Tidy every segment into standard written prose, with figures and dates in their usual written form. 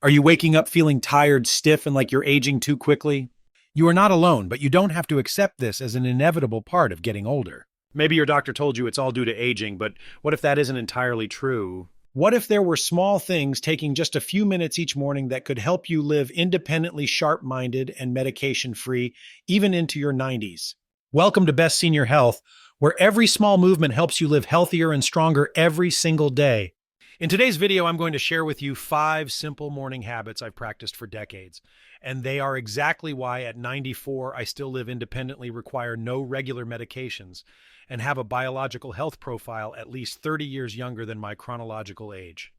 Are you waking up feeling tired, stiff, and like you're aging too quickly? You are not alone, but you don't have to accept this as an inevitable part of getting older. Maybe your doctor told you it's all due to aging, but what if that isn't entirely true? What if there were small things taking just a few minutes each morning that could help you live independently sharp-minded and medication-free, even into your 90s? Welcome to Best Senior Health, where every small movement helps you live healthier and stronger every single day. In today's video, I'm going to share with you 5 simple morning habits I've practiced for decades. And they are exactly why at 94, I still live independently, require no regular medications, and have a biological health profile at least 30 years younger than my chronological age.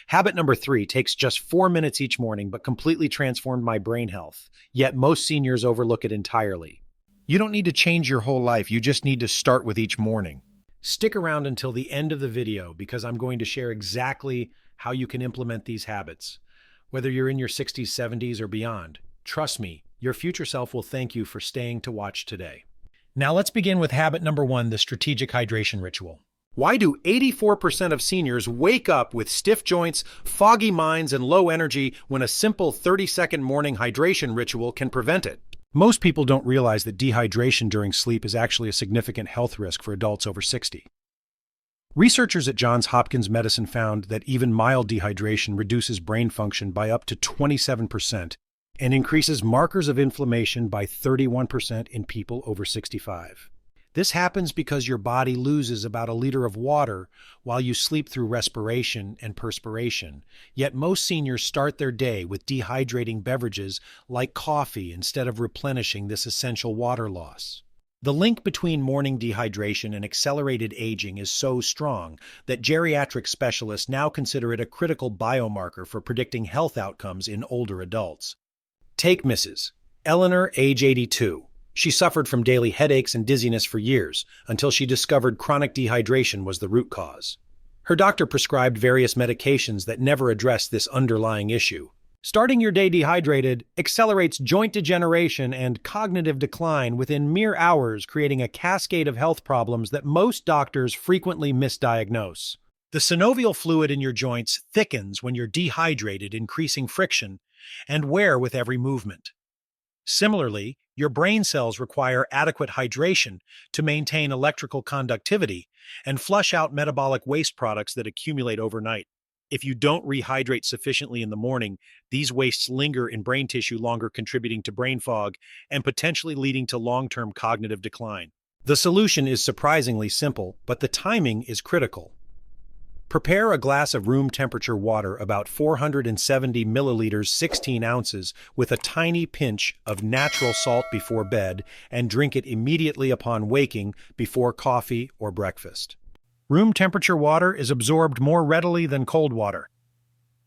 Habit number 3 takes just 4 minutes each morning, but completely transformed my brain health. Yet most seniors overlook it entirely. You don't need to change your whole life. You just need to start with each morning. Stick around until the end of the video because I'm going to share exactly how you can implement these habits. Whether you're in your 60s, 70s, or beyond, trust me, your future self will thank you for staying to watch today. Now let's begin with habit number 1, the strategic hydration ritual. Why do 84% of seniors wake up with stiff joints, foggy minds, and low energy when a simple 30-second morning hydration ritual can prevent it? Most people don't realize that dehydration during sleep is actually a significant health risk for adults over 60. Researchers at Johns Hopkins Medicine found that even mild dehydration reduces brain function by up to 27% and increases markers of inflammation by 31% in people over 65. This happens because your body loses about a liter of water while you sleep through respiration and perspiration. Yet most seniors start their day with dehydrating beverages like coffee instead of replenishing this essential water loss. The link between morning dehydration and accelerated aging is so strong that geriatric specialists now consider it a critical biomarker for predicting health outcomes in older adults. Take Mrs. Eleanor, age 82. She suffered from daily headaches and dizziness for years, until she discovered chronic dehydration was the root cause. Her doctor prescribed various medications that never addressed this underlying issue. Starting your day dehydrated accelerates joint degeneration and cognitive decline within mere hours, creating a cascade of health problems that most doctors frequently misdiagnose. The synovial fluid in your joints thickens when you're dehydrated, increasing friction and wear with every movement. Similarly, your brain cells require adequate hydration to maintain electrical conductivity and flush out metabolic waste products that accumulate overnight. If you don't rehydrate sufficiently in the morning, these wastes linger in brain tissue longer, contributing to brain fog and potentially leading to long-term cognitive decline. The solution is surprisingly simple, but the timing is critical. Prepare a glass of room temperature water, about 470 milliliters, 16 ounces, with a tiny pinch of natural salt before bed, and drink it immediately upon waking before coffee or breakfast. Room temperature water is absorbed more readily than cold water,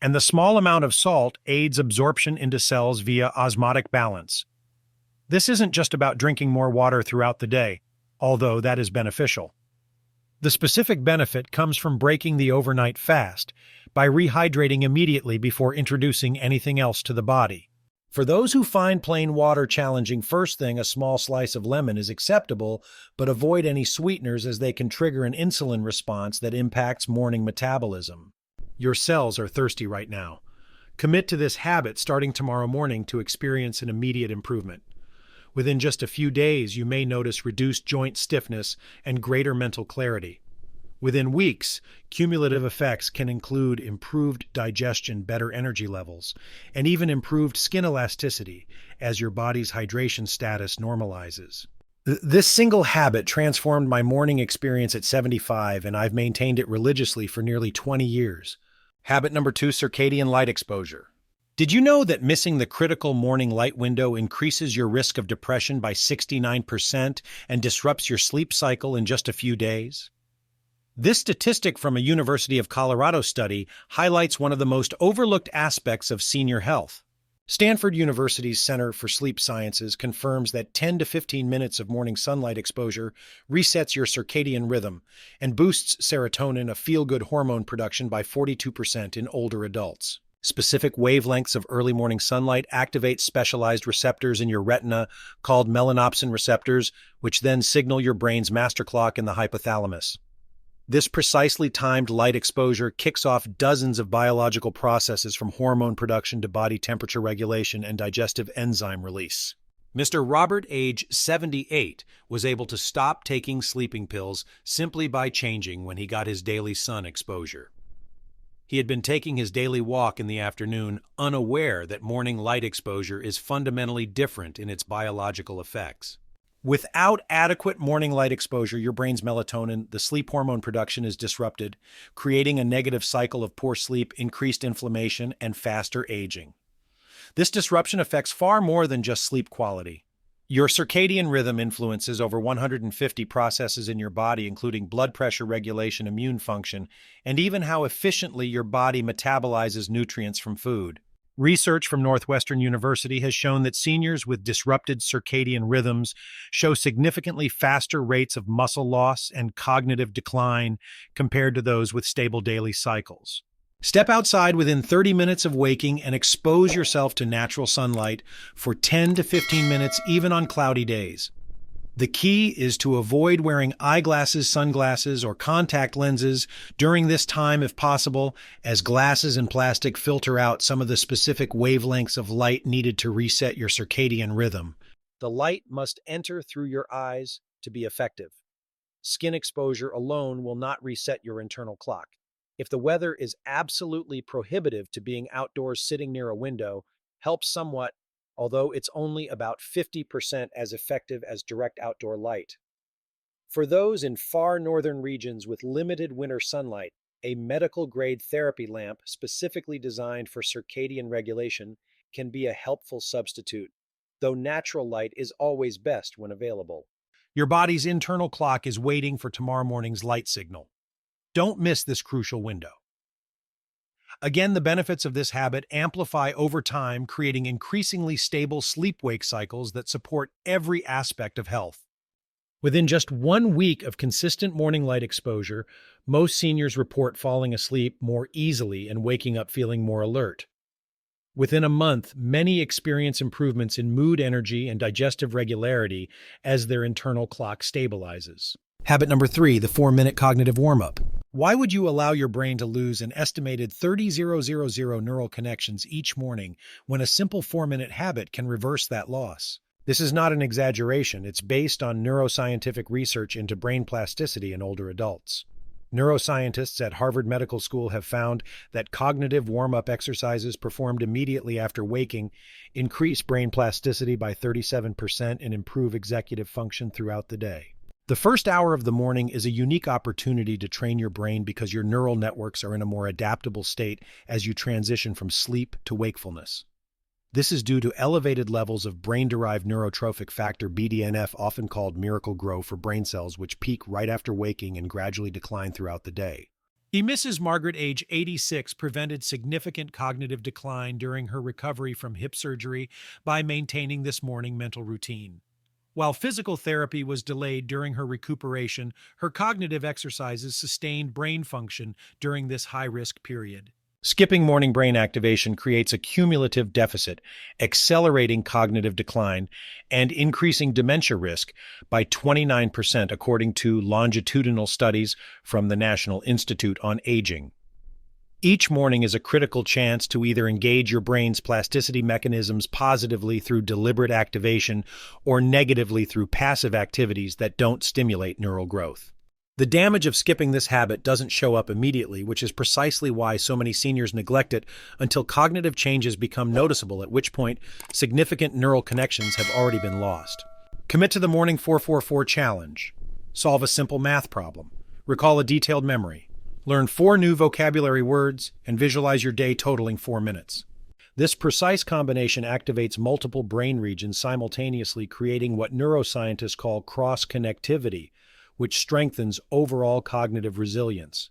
and the small amount of salt aids absorption into cells via osmotic balance. This isn't just about drinking more water throughout the day, although that is beneficial. The specific benefit comes from breaking the overnight fast by rehydrating immediately before introducing anything else to the body. For those who find plain water challenging, first thing, a small slice of lemon is acceptable, but avoid any sweeteners as they can trigger an insulin response that impacts morning metabolism. Your cells are thirsty right now. Commit to this habit starting tomorrow morning to experience an immediate improvement. Within just a few days, you may notice reduced joint stiffness and greater mental clarity. Within weeks, cumulative effects can include improved digestion, better energy levels, and even improved skin elasticity as your body's hydration status normalizes. This single habit transformed my morning experience at 75, and I've maintained it religiously for nearly 20 years. Habit number 2, circadian light exposure. Did you know that missing the critical morning light window increases your risk of depression by 69% and disrupts your sleep cycle in just a few days? This statistic from a University of Colorado study highlights one of the most overlooked aspects of senior health. Stanford University's Center for Sleep Sciences confirms that 10 to 15 minutes of morning sunlight exposure resets your circadian rhythm and boosts serotonin, a feel-good hormone, production by 42% in older adults. Specific wavelengths of early morning sunlight activate specialized receptors in your retina called melanopsin receptors, which then signal your brain's master clock in the hypothalamus. This precisely timed light exposure kicks off dozens of biological processes from hormone production to body temperature regulation and digestive enzyme release. Mr. Robert, age 78, was able to stop taking sleeping pills simply by changing when he got his daily sun exposure. He had been taking his daily walk in the afternoon, unaware that morning light exposure is fundamentally different in its biological effects. Without adequate morning light exposure, your brain's melatonin, the sleep hormone production, is disrupted, creating a negative cycle of poor sleep, increased inflammation, and faster aging. This disruption affects far more than just sleep quality. Your circadian rhythm influences over 150 processes in your body, including blood pressure regulation, immune function, and even how efficiently your body metabolizes nutrients from food. Research from Northwestern University has shown that seniors with disrupted circadian rhythms show significantly faster rates of muscle loss and cognitive decline compared to those with stable daily cycles. Step outside within 30 minutes of waking and expose yourself to natural sunlight for 10 to 15 minutes, even on cloudy days. The key is to avoid wearing eyeglasses, sunglasses, or contact lenses during this time if possible, as glasses and plastic filter out some of the specific wavelengths of light needed to reset your circadian rhythm. The light must enter through your eyes to be effective. Skin exposure alone will not reset your internal clock. If the weather is absolutely prohibitive to being outdoors sitting near a window, helps somewhat, although it's only about 50% as effective as direct outdoor light. For those in far northern regions with limited winter sunlight, a medical-grade therapy lamp specifically designed for circadian regulation can be a helpful substitute, though natural light is always best when available. Your body's internal clock is waiting for tomorrow morning's light signal. Don't miss this crucial window. Again, the benefits of this habit amplify over time, creating increasingly stable sleep-wake cycles that support every aspect of health. Within just 1 week of consistent morning light exposure, most seniors report falling asleep more easily and waking up feeling more alert. Within a month, many experience improvements in mood, energy, and digestive regularity as their internal clock stabilizes. Habit number 3, the 4-minute cognitive warm-up. Why would you allow your brain to lose an estimated 30,000 neural connections each morning when a simple 4-minute habit can reverse that loss? This is not an exaggeration. It's based on neuroscientific research into brain plasticity in older adults. Neuroscientists at Harvard Medical School have found that cognitive warm-up exercises performed immediately after waking increase brain plasticity by 37% and improve executive function throughout the day. The first hour of the morning is a unique opportunity to train your brain because your neural networks are in a more adaptable state as you transition from sleep to wakefulness. This is due to elevated levels of brain-derived neurotrophic factor BDNF, often called miracle grow, for brain cells, which peak right after waking and gradually decline throughout the day. Mrs. Margaret, age 86, prevented significant cognitive decline during her recovery from hip surgery by maintaining this morning mental routine. While physical therapy was delayed during her recuperation, her cognitive exercises sustained brain function during this high-risk period. Skipping morning brain activation creates a cumulative deficit, accelerating cognitive decline and increasing dementia risk by 29%, according to longitudinal studies from the National Institute on Aging. Each morning is a critical chance to either engage your brain's plasticity mechanisms positively through deliberate activation or negatively through passive activities that don't stimulate neural growth. The damage of skipping this habit doesn't show up immediately, which is precisely why so many seniors neglect it until cognitive changes become noticeable, at which point significant neural connections have already been lost. Commit to the Morning 444 Challenge. Solve a simple math problem. Recall a detailed memory. Learn 4 new vocabulary words and visualize your day totaling 4 minutes. This precise combination activates multiple brain regions simultaneously, creating what neuroscientists call cross-connectivity, which strengthens overall cognitive resilience.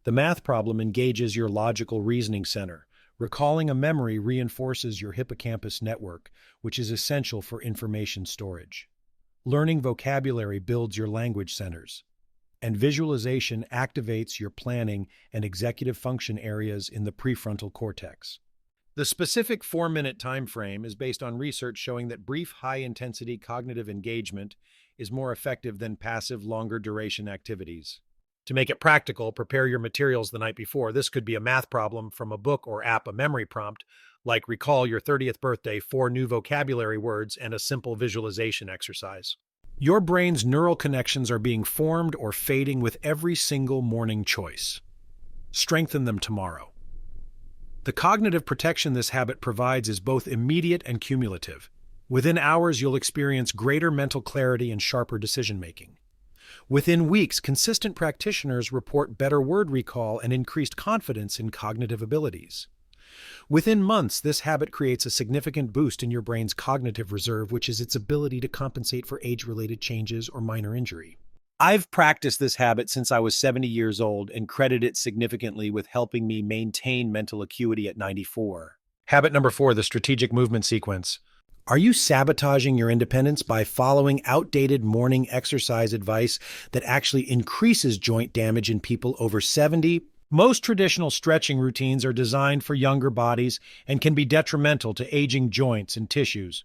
The math problem engages your logical reasoning center. Recalling a memory reinforces your hippocampus network, which is essential for information storage. Learning vocabulary builds your language centers. And visualization activates your planning and executive function areas in the prefrontal cortex. The specific 4-minute time frame is based on research showing that brief, high-intensity cognitive engagement is more effective than passive, longer-duration activities. To make it practical, prepare your materials the night before. This could be a math problem from a book or app, a memory prompt, like recall your 30th birthday, 4 new vocabulary words, and a simple visualization exercise. Your brain's neural connections are being formed or fading with every single morning choice. Strengthen them tomorrow. The cognitive protection this habit provides is both immediate and cumulative. Within hours, you'll experience greater mental clarity and sharper decision-making. Within weeks, consistent practitioners report better word recall and increased confidence in cognitive abilities. Within months, this habit creates a significant boost in your brain's cognitive reserve, which is its ability to compensate for age-related changes or minor injury. I've practiced this habit since I was 70 years old and credit it significantly with helping me maintain mental acuity at 94. Habit number 4, the strategic movement sequence. Are you sabotaging your independence by following outdated morning exercise advice that actually increases joint damage in people over 70? Most traditional stretching routines are designed for younger bodies and can be detrimental to aging joints and tissues.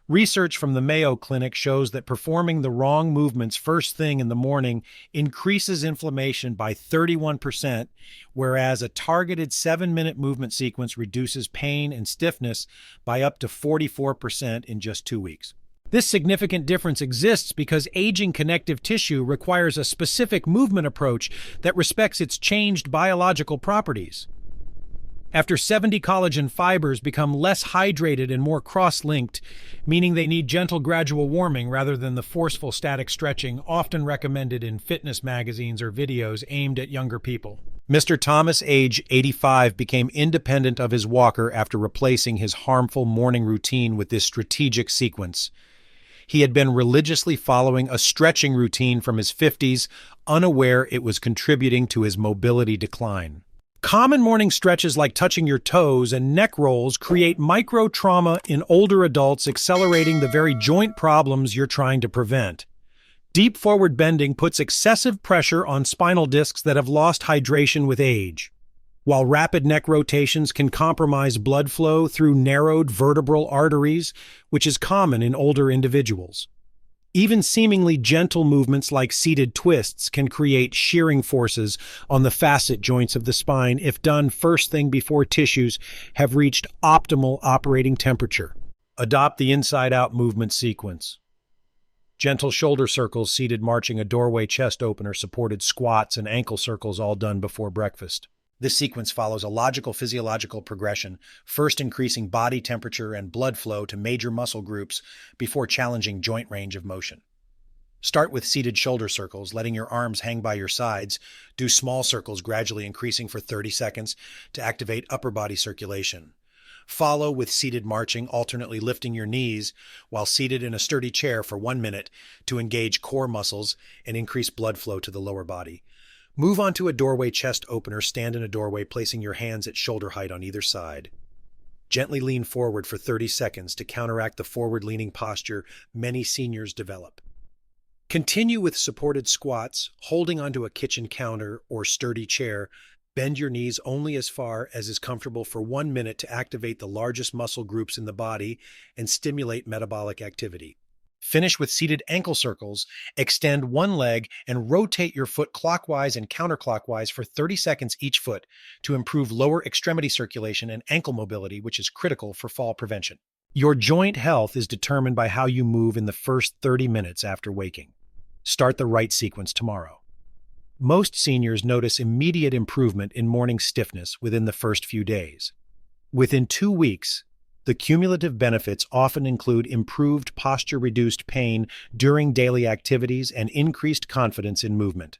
Research from the Mayo Clinic shows that performing the wrong movements first thing in the morning increases inflammation by 31%, whereas a targeted 7-minute movement sequence reduces pain and stiffness by up to 44% in just 2 weeks. This significant difference exists because aging connective tissue requires a specific movement approach that respects its changed biological properties. After 70, collagen fibers become less hydrated and more cross-linked, meaning they need gentle gradual warming rather than the forceful static stretching often recommended in fitness magazines or videos aimed at younger people. Mr. Thomas, age 85, became independent of his walker after replacing his harmful morning routine with this strategic sequence. He had been religiously following a stretching routine from his 50s, unaware it was contributing to his mobility decline. Common morning stretches like touching your toes and neck rolls create micro-trauma in older adults, accelerating the very joint problems you're trying to prevent. Deep forward bending puts excessive pressure on spinal discs that have lost hydration with age, while rapid neck rotations can compromise blood flow through narrowed vertebral arteries, which is common in older individuals. Even seemingly gentle movements like seated twists can create shearing forces on the facet joints of the spine if done first thing before tissues have reached optimal operating temperature. Adopt the inside-out movement sequence. Gentle shoulder circles seated marching, a doorway chest opener, supported squats, and ankle circles all done before breakfast. This sequence follows a logical physiological progression, first increasing body temperature and blood flow to major muscle groups before challenging joint range of motion. Start with seated shoulder circles, letting your arms hang by your sides. Do small circles, gradually increasing for 30 seconds to activate upper body circulation. Follow with seated marching, alternately lifting your knees while seated in a sturdy chair for 1 minute to engage core muscles and increase blood flow to the lower body. Move on to a doorway chest opener. Stand in a doorway, placing your hands at shoulder height on either side. Gently lean forward for 30 seconds to counteract the forward-leaning posture many seniors develop. Continue with supported squats, holding onto a kitchen counter or sturdy chair. Bend your knees only as far as is comfortable for 1 minute to activate the largest muscle groups in the body and stimulate metabolic activity. Finish with seated ankle circles. Extend one leg and rotate your foot clockwise and counterclockwise for 30 seconds each foot to improve lower extremity circulation and ankle mobility, which is critical for fall prevention. Your joint health is determined by how you move in the first 30 minutes after waking. Start the right sequence tomorrow. Most seniors notice immediate improvement in morning stiffness within the first few days. Within 2 weeks, the cumulative benefits often include improved posture-reduced pain during daily activities and increased confidence in movement.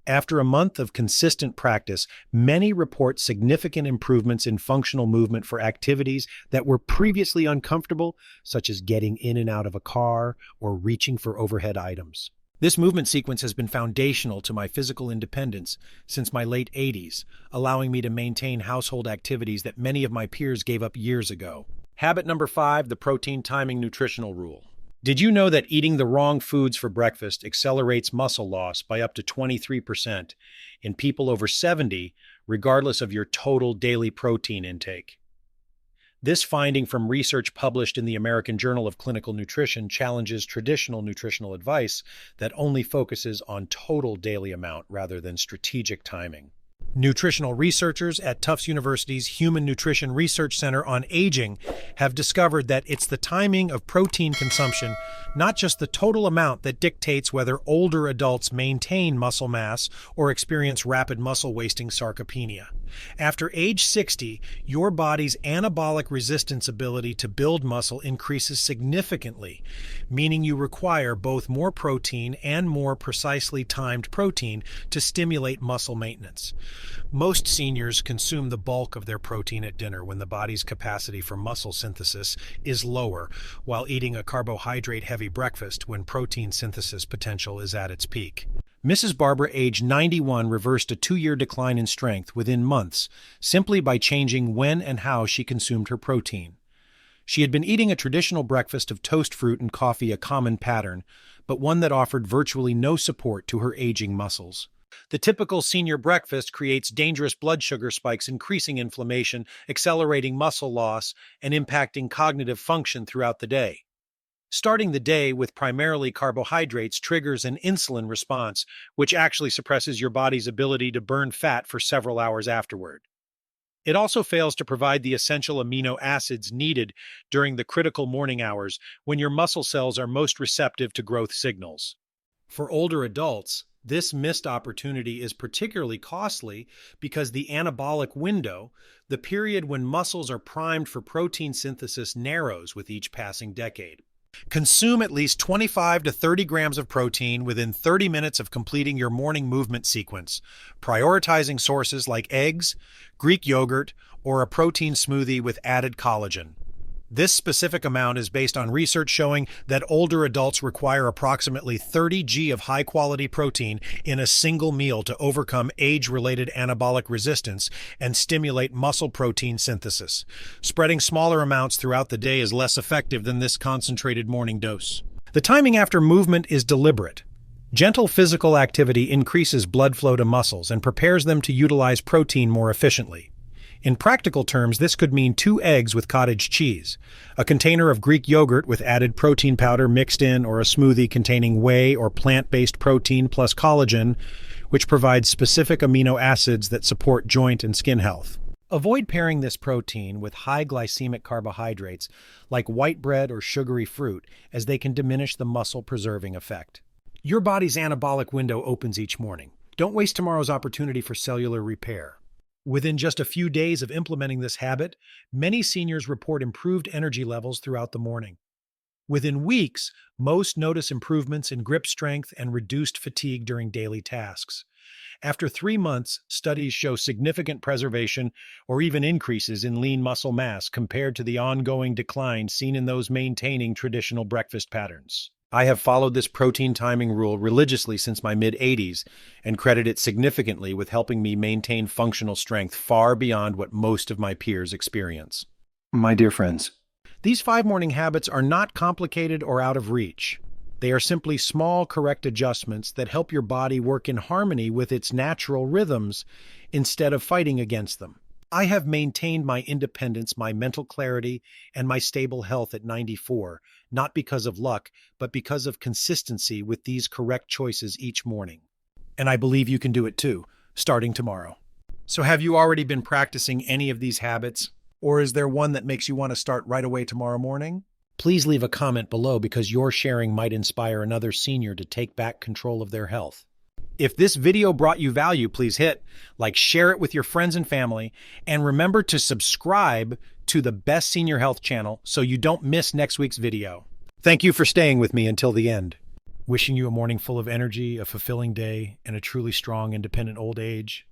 After a month of consistent practice, many report significant improvements in functional movement for activities that were previously uncomfortable, such as getting in and out of a car or reaching for overhead items. This movement sequence has been foundational to my physical independence since my late 80s, allowing me to maintain household activities that many of my peers gave up years ago. Habit number 5, the protein timing nutritional rule. Did you know that eating the wrong foods for breakfast accelerates muscle loss by up to 23% in people over 70, regardless of your total daily protein intake? This finding from research published in the American Journal of Clinical Nutrition challenges traditional nutritional advice that only focuses on total daily amount rather than strategic timing. Nutritional researchers at Tufts University's Human Nutrition Research Center on Aging have discovered that it's the timing of protein consumption, not just the total amount, that dictates whether older adults maintain muscle mass or experience rapid muscle wasting sarcopenia. After age 60, your body's anabolic resistance ability to build muscle increases significantly, meaning you require both more protein and more precisely timed protein to stimulate muscle maintenance. Most seniors consume the bulk of their protein at dinner when the body's capacity for muscle synthesis is lower, while eating a carbohydrate-heavy breakfast when protein synthesis potential is at its peak. Mrs. Barbara, age 91, reversed a 2-year decline in strength within months simply by changing when and how she consumed her protein. She had been eating a traditional breakfast of toast, fruit, and coffee, a common pattern, but one that offered virtually no support to her aging muscles. The typical senior breakfast creates dangerous blood sugar spikes, increasing inflammation, accelerating muscle loss, and impacting cognitive function throughout the day. Starting the day with primarily carbohydrates triggers an insulin response, which actually suppresses your body's ability to burn fat for several hours afterward. It also fails to provide the essential amino acids needed during the critical morning hours when your muscle cells are most receptive to growth signals. For older adults, this missed opportunity is particularly costly because the anabolic window, the period when muscles are primed for protein synthesis, narrows with each passing decade. Consume at least 25 to 30 grams of protein within 30 minutes of completing your morning movement sequence, prioritizing sources like eggs, Greek yogurt, or a protein smoothie with added collagen. This specific amount is based on research showing that older adults require approximately 30 g of high-quality protein in a single meal to overcome age-related anabolic resistance and stimulate muscle protein synthesis. Spreading smaller amounts throughout the day is less effective than this concentrated morning dose. The timing after movement is deliberate. Gentle physical activity increases blood flow to muscles and prepares them to utilize protein more efficiently. In practical terms, this could mean 2 eggs with cottage cheese, a container of Greek yogurt with added protein powder mixed in, or a smoothie containing whey or plant-based protein plus collagen, which provides specific amino acids that support joint and skin health. Avoid pairing this protein with high glycemic carbohydrates like white bread or sugary fruit, as they can diminish the muscle-preserving effect. Your body's anabolic window opens each morning. Don't waste tomorrow's opportunity for cellular repair. Within just a few days of implementing this habit, many seniors report improved energy levels throughout the morning. Within weeks, most notice improvements in grip strength and reduced fatigue during daily tasks. After 3 months, studies show significant preservation or even increases in lean muscle mass compared to the ongoing decline seen in those maintaining traditional breakfast patterns. I have followed this protein timing rule religiously since my mid-80s and credit it significantly with helping me maintain functional strength far beyond what most of my peers experience. My dear friends, these 5 morning habits are not complicated or out of reach. They are simply small, correct adjustments that help your body work in harmony with its natural rhythms instead of fighting against them. I have maintained my independence, my mental clarity, and my stable health at 94, not because of luck, but because of consistency with these correct choices each morning. And I believe you can do it too, starting tomorrow. So have you already been practicing any of these habits? Or is there one that makes you want to start right away tomorrow morning? Please leave a comment below, because your sharing might inspire another senior to take back control of their health. If this video brought you value, please hit like, share it with your friends and family, and remember to subscribe to the Best Senior Health channel so you don't miss next week's video. Thank you for staying with me until the end. Wishing you a morning full of energy, a fulfilling day, and a truly strong, independent old age.